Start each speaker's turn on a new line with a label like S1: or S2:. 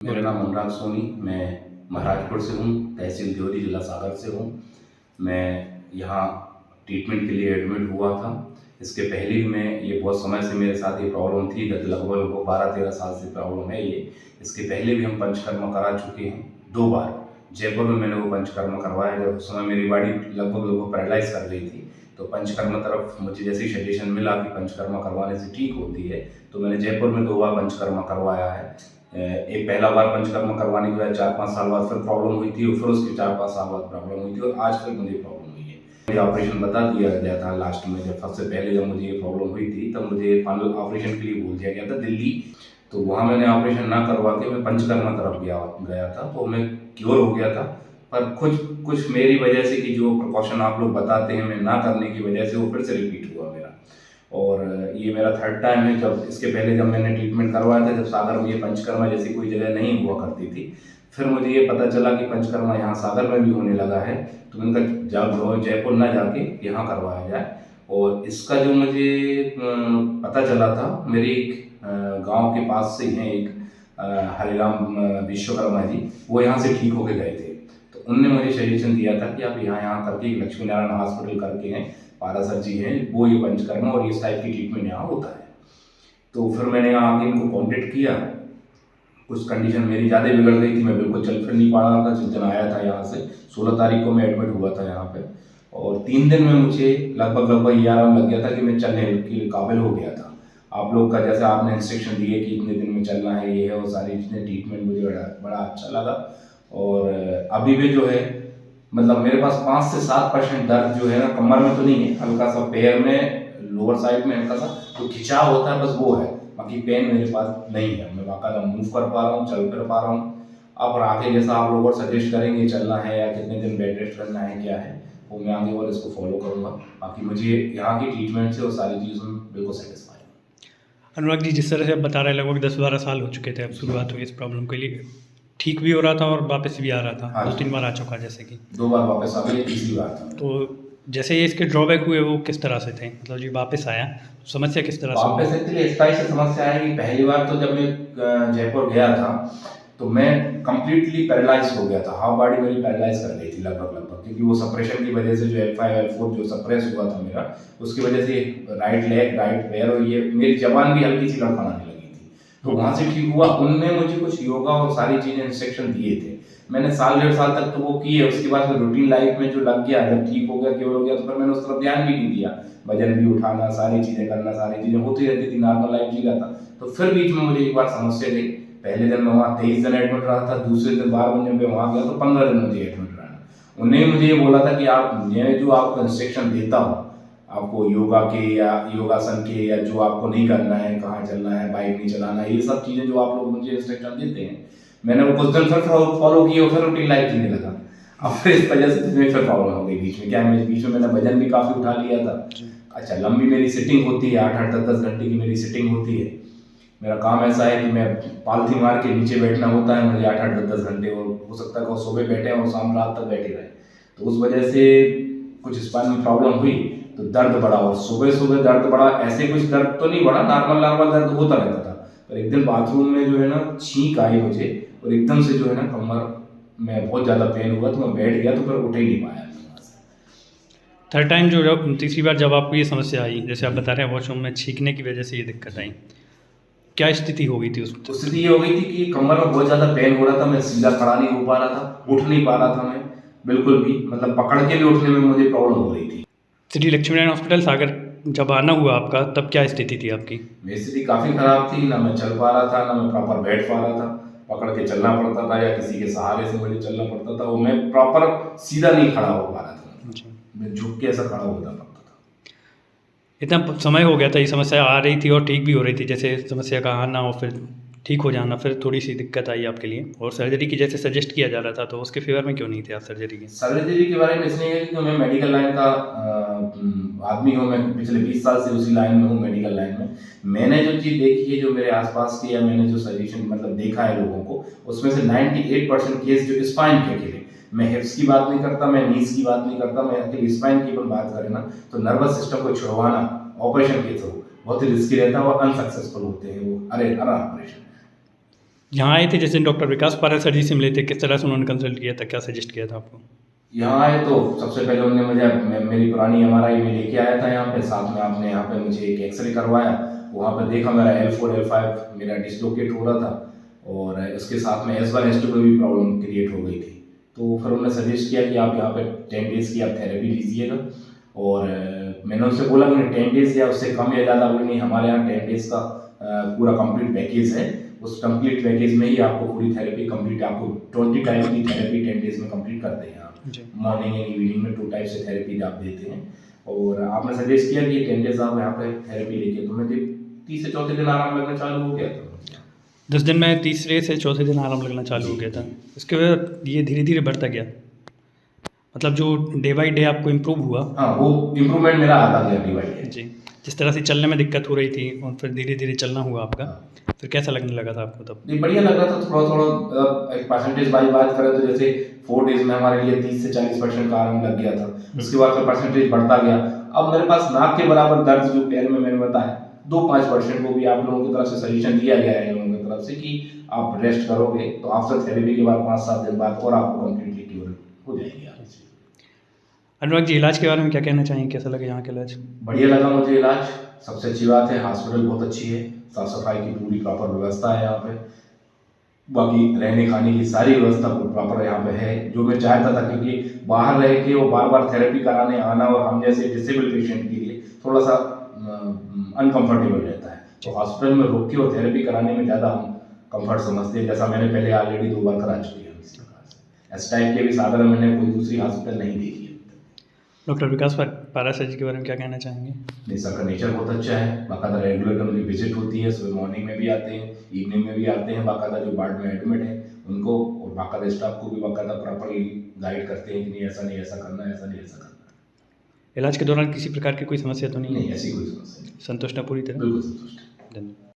S1: मेरा नाम अनुराग सोनी, मैं महाराजपुर से हूँ, तहसील देवरी, जिला सागर से हूँ। मैं यहाँ ट्रीटमेंट के लिए एडमिट हुआ था। इसके पहले भी मैं ये बहुत समय से मेरे साथ ये प्रॉब्लम थी, गत लगभग 12-13 साल से प्रॉब्लम है ये। इसके पहले भी हम पंचकर्मा करा चुके हैं 2 बार। जयपुर में मैंने वो पंचकर्मा करवाया, जब उस समय मेरी बॉडी लगभग पैरालाइज़ कर गई थी। तो पंचकर्मा तरफ मुझे जैसे ही सजेशन मिला कि पंचकर्मा करवाने से ठीक होती है, तो मैंने जयपुर में 2 बार पंचकर्मा करवाया है। एक पहला बार पंचकर्मा करवाने के बाद 4-5 साल बाद फिर प्रॉब्लम हुई थी और फिर उसके 4-5 साल बाद प्रॉब्लम हुई थी और आज तक मुझे प्रॉब्लम हुई है। मुझे ऑपरेशन बता दिया गया था लास्ट में, जब सबसे पहले जब मुझे ये प्रॉब्लम हुई थी तब मुझे फाइनल ऑपरेशन के लिए बोल दिया गया था दिल्ली। तो वहाँ मैंने ऑपरेशन ना करवा के मैं पंचकर्मा तरफ गया था, तो मैं क्योर हो गया था। पर कुछ मेरी वजह से कि जो प्रिकॉशन आप लोग बताते हैं मैं ना करने की वजह से वो फिर से रिपीट हुआ मेरा। और ये मेरा 3rd टाइम है। जब इसके पहले जब मैंने ट्रीटमेंट करवाया था, जब सागर में ये पंचकर्मा जैसी कोई जगह नहीं हुआ करती थी, फिर मुझे ये पता चला कि पंचकर्मा यहाँ सागर में भी होने लगा है। तो मैंने कहा जब जयपुर ना जाके यहाँ करवाया जाए। और इसका जो मुझे पता चला था, मेरे एक गाँव के पास से हैं एक हरिराम विश्वकर्मा जी, वो यहाँ से ठीक होके गए थे। तो उनने मुझे सजेशन दिया था कि आप यहाँ करके एक लक्ष्मी नारायण हॉस्पिटल करके हैं, पारासर जी हैं, वो ये पंचकर्मा और इस टाइप की ट्रीटमेंट यहाँ होता है। तो फिर मैंने यहाँ आके इनको कॉन्टेक्ट किया। कुछ कंडीशन मेरी ज़्यादा बिगड़ गई थी, मैं बिल्कुल चल फिर नहीं पा रहा था। जिस दिन आया था यहाँ से 16 तारीख को मैं एडमिट हुआ था यहाँ पे, और 3 दिन में मुझे लगभग ये आराम लग गया था कि मैं चलने के काबिल हो गया था। आप लोग का जैसे आपने इंस्ट्रक्शन दिए कि इतने दिन में चलना है, ये है वो सारी चीज़ें, ट्रीटमेंट मुझे बड़ा अच्छा लगा। और अभी भी जो है मतलब मेरे पास 5 से 7% दर्द जो है ना, कमर में तो नहीं है, हल्का सा पैर में लोअर साइड में हल्का सा तो खिंचाव होता है, बस वो है। बाकी पेन मेरे पास नहीं है, मैं बाकायदा मूव कर पा रहा हूँ, चल फिर पा रहा हूँ। अब आगे जैसा आप लोग और सजेस्ट करेंगे चलना है या कितने दिन बेड रेस्ट करना है क्या है, वो मैं आगे और इसको फॉलो करूँगा। बाकी मुझे यहाँ की ट्रीटमेंट से और सारी चीज़ों में बिल्कुल सेटिस्फाई हूँ।
S2: अनुराग जी, जिस तरह से आप बता रहे हैं लगभग 10-12 साल हो चुके थे अब शुरुआत हुई इस प्रॉब्लम के लिए, ठीक भी हो रहा था और वापस भी आ रहा था।
S1: हाँ
S2: 2-3 बार आ चुका है जैसे कि
S1: 2 बार वापस आ गई, तीसरी बार था।
S2: तो जैसे ये इसके ड्रॉबैक हुए वो किस तरह से थे, मतलब जी वापस आया तो समस्या किस तरह से हुई?
S1: वापस एक्चुअली इस टाइप से समस्या है कि पहली बार तो जब मैं जयपुर गया था तो मैं कंप्लीटली पैरालाइज हो गया था, हाफ बॉडी मेरी पैरालाइज कर गई थी लगभग, क्योंकि वो सप्रेशन की वजह से जो L5 L4 जो सप्रेस हुआ था मेरा, उसकी वजह से राइट लेग राइट पैर और ये मेरी जबान भी हल्की सी लड़खड़ाने लगी थी। तो वहाँ से ठीक हुआ। उनने मुझे कुछ योगा और सारी चीज़ें इंस्ट्रक्शन दिए थे, मैंने 1.5 साल तक तो वो किए। उसके बाद फिर रूटीन लाइफ में जो लग गया, जब ठीक हो गया क्योर हो गया, तो फिर मैंने उस तरफ ध्यान भी नहीं दिया। वजन भी उठाना, सारी चीज़ें करना, सारी चीज़ें होती रहती थी, नॉर्मल लाइफ जी रहा था। तो फिर बीच में मुझे एक बार समस्या गई। पहले दिन मैं वहाँ 23 दिन एडमिट रहा था, दूसरे दिन 12 दिन पे वहाँ गया तो 15 दिन मुझे एडमिट रहना। उन्होंने मुझे ये बोला था कि आप, मैं जो आपको इंस्ट्रक्शन देता हूँ आपको योगा के या योगासन के, या जो आपको नहीं करना है, कहाँ चलना है, बाइक नहीं चलाना, ये सब चीज़ें जो आप लोग मुझे इंस्ट्रक्शन देते हैं, मैंने वो कुछ दिन फिर फॉलो किए और फिर रूटीन लाइफ जीने लगा। अब फिर इस वजह से फिर प्रॉब्लम हो गई बीच में। क्या मैं बीच में मैंने वजन भी काफ़ी उठा लिया था। अच्छा, लंबी मेरी सिटिंग होती है, 8-8 10-10 घंटे की मेरी सिटिंग होती है। मेरा काम ऐसा है कि मैं पालथी मार के नीचे बैठना होता है मुझे 8-8 10-10 घंटे, और हो सकता है कि सुबह बैठे और शाम रात तक बैठे रहे। तो उस वजह से कुछ स्पाइन में प्रॉब्लम हुई तो दर्द बढ़ा, और सुबह दर्द बढ़ा। ऐसे कुछ दर्द तो नहीं बढ़ा, नॉर्मल दर्द होता रहता था। पर एक दिन बाथरूम में जो है ना छींक आई मुझे, और एकदम से जो है ना कमर में बहुत ज़्यादा पेन हुआ, तो मैं बैठ गया, तो फिर उठ ही नहीं पाया।
S2: 3rd टाइम जो जब तीसरी बार जब आपको ये समस्या आई, जैसे आप बता रहे हैं वॉशरूम में छींकने की वजह से ये दिक्कत आई, क्या स्थिति हो गई थी उस
S1: स्थिति ये हो गई थी कि कमर में बहुत ज़्यादा पेन हो रहा था, मैं सीधा खड़ा नहीं हो पा रहा था, उठ नहीं पा रहा था मैं बिल्कुल भी, मतलब पकड़ के भी उठने में मुझे प्रॉब्लम हो रही थी।
S2: श्री लक्ष्मी नारायण हॉस्पिटल सागर जब आना हुआ आपका, तब क्या स्थिति थी आपकी?
S1: मेरी स्थिति काफ़ी ख़राब थी, ना मैं चल पा रहा था, ना मैं प्रॉपर बैठ पा रहा था, पकड़ के चलना पड़ता था या किसी के सहारे से मुझे चलना पड़ता था। वो मैं प्रॉपर सीधा नहीं खड़ा हो पा रहा था, मैं झुक के ऐसा खड़ा होता पड़ता था।
S2: इतना समय हो गया था ये समस्या आ रही थी और ठीक भी हो रही थी, जैसे समस्या का आना और फिर ठीक हो जाना, फिर थोड़ी सी दिक्कत आई आपके लिए, और सर्जरी की जैसे सजेस्ट किया जा रहा था, तो उसके फेवर में क्यों नहीं थे आप सर्जरी के?
S1: सर्जरी के बारे में इसलिए है कि मैं मेडिकल लाइन का आदमी हूँ, मैं पिछले 20 साल से उसी लाइन में हूँ, मेडिकल लाइन में। मैंने जो चीज़ देखी है, जो मेरे आसपास की, या मैंने जो सजेशन मतलब देखा है लोगों को, उसमें से 98% केस जो स्पाइन के अकेले, मैं हिप्स की बात नहीं करता, मैं नीज की बात नहीं करता, मैं अकेले स्पाइन की बात करें ना, तो नर्वस सिस्टम को छुड़वाना ऑपरेशन के थ्रू बहुत ही रिस्की रहता है और अनसक्सेसफुल होते हैं वो अरे ऑपरेशन।
S2: यहाँ आए थे जैसे डॉक्टर विकास पारा सर जी से मिले थे, किस तरह से उन्होंने कंसल्ट किया था, क्या सजेस्ट किया था आपको?
S1: यहाँ आए तो सबसे पहले उन्होंने मुझे मेरी पुरानी MRI में लेके आया था यहाँ पे, साथ में आपने यहाँ पे मुझे एक एक्सरे करवाया, वहाँ पे देखा मेरा L4 L5 मेरा डिसलोकेट हो रहा था, और उसके साथ में S1 S2 में भी प्रॉब्लम क्रिएट हो गई थी। तो फिर उन्होंने सजेस्ट किया कि आप यहाँ पे 10 डेज़ की आप थेरेपी लीजिएगा, और मैंने उनसे बोला कि 10 डेज़ या उससे कम या ज़्यादा, बोले नहीं हमारे यहाँ 10 डेज़ का पूरा कंप्लीट पैकेज है, उस कंप्लीट पैकेज में ही आपको पूरी थेरेपी कंप्लीट, आपको 20 टाइप की थेरेपी 10 डेज़ में कंप्लीट करते हैं आप, मॉर्निंग एंड इवनिंग में 2 टाइप से थेरेपी आप देते हैं। और आपने सजेस्ट किया कि 10 डेज़ आप यहाँ पे थेरेपी लेके, तो मैं 30 से चौथे दिन आराम लगना चालू हो गया था।
S2: 10 दिन में तीसरे से चौथे दिन आराम लगना चालू हो गया था। इसके बाद ये धीरे धीरे बढ़ता गया, मतलब जो डे बाई डे आपको इम्प्रूव हुआ?
S1: हाँ, वो इम्प्रूवमेंट मेरा आता गया डे बाई डे।
S2: जी, जिस तरह से चलने में दिक्कत हो रही थी और फिर धीरे धीरे चलना हुआ आपका, फिर कैसा लगने लगा था आपको तब?
S1: ये बढ़िया लग रहा था, थोड़ा थोड़ा एक परसेंटेज वाइज बात करें तो जैसे 4 डेज में हमारे लिए 30 से 40% का आराम लग गया था। उसके बाद फिर परसेंटेज बढ़ता गया। अब मेरे पास नाक के बराबर दर्द जो पैर में मैंने बताया 2-5%, वो भी आप लोगों की तरफ से सजेशन दिया गया है इन लोगों की तरफ से कि आप रेस्ट करोगे तो आफ्टर थेरेपी के बाद 5-7 दिन बाद और आपको कंप्लीटली क्योर हो जाएगी।
S2: अनुराग जी, इलाज के बारे में क्या कहना चाहेंगे, कैसा लगा यहाँ का इलाज?
S1: बढ़िया लगा मुझे इलाज, सबसे अच्छी बात है हॉस्पिटल बहुत अच्छी है, साफ सफाई की पूरी प्रॉपर व्यवस्था है यहाँ पे, बाकी रहने खाने की सारी व्यवस्था प्रॉपर यहाँ पे है, जो मैं चाहता था, क्योंकि बाहर रह के वो बार बार थेरेपी कराने आना और हम जैसे डिसेबल पेशेंट के लिए थोड़ा सा अनकंफर्टेबल रहता है, तो हॉस्पिटल में रुक के और थेरेपी कराने में ज़्यादा हम कंफर्ट समझते हैं, जैसा मैंने पहले ऑलरेडी 2 बार करा चुकी है इस प्रकार से। इस टाइप के भी साधन मैंने कोई दूसरी हॉस्पिटल नहीं देखी है।
S2: डॉक्टर विकास पारा सर जी के बारे में क्या कहना चाहेंगे?
S1: नहीं, सर का नेचर बहुत अच्छा है, बाकायदा रेगुलर उनकी विजिट होती है, सुबह मॉर्निंग में भी आते हैं, इवनिंग में भी आते हैं, बाकायदा जो वार्ड में एडमिट है उनको और बाकायदा स्टाफ को भी बाकायदा प्रॉपरली गाइड करते हैं कि नहीं ऐसा नहीं ऐसा करना है, ऐसा नहीं ऐसा करना है।
S2: इलाज के दौरान किसी प्रकार की कोई समस्या तो नहीं?
S1: नहीं, ऐसी कोई समस्या नहीं।
S2: संतुष्ट है पूरी तरह?
S1: बिल्कुल संतुष्ट है।
S2: धन्यवाद।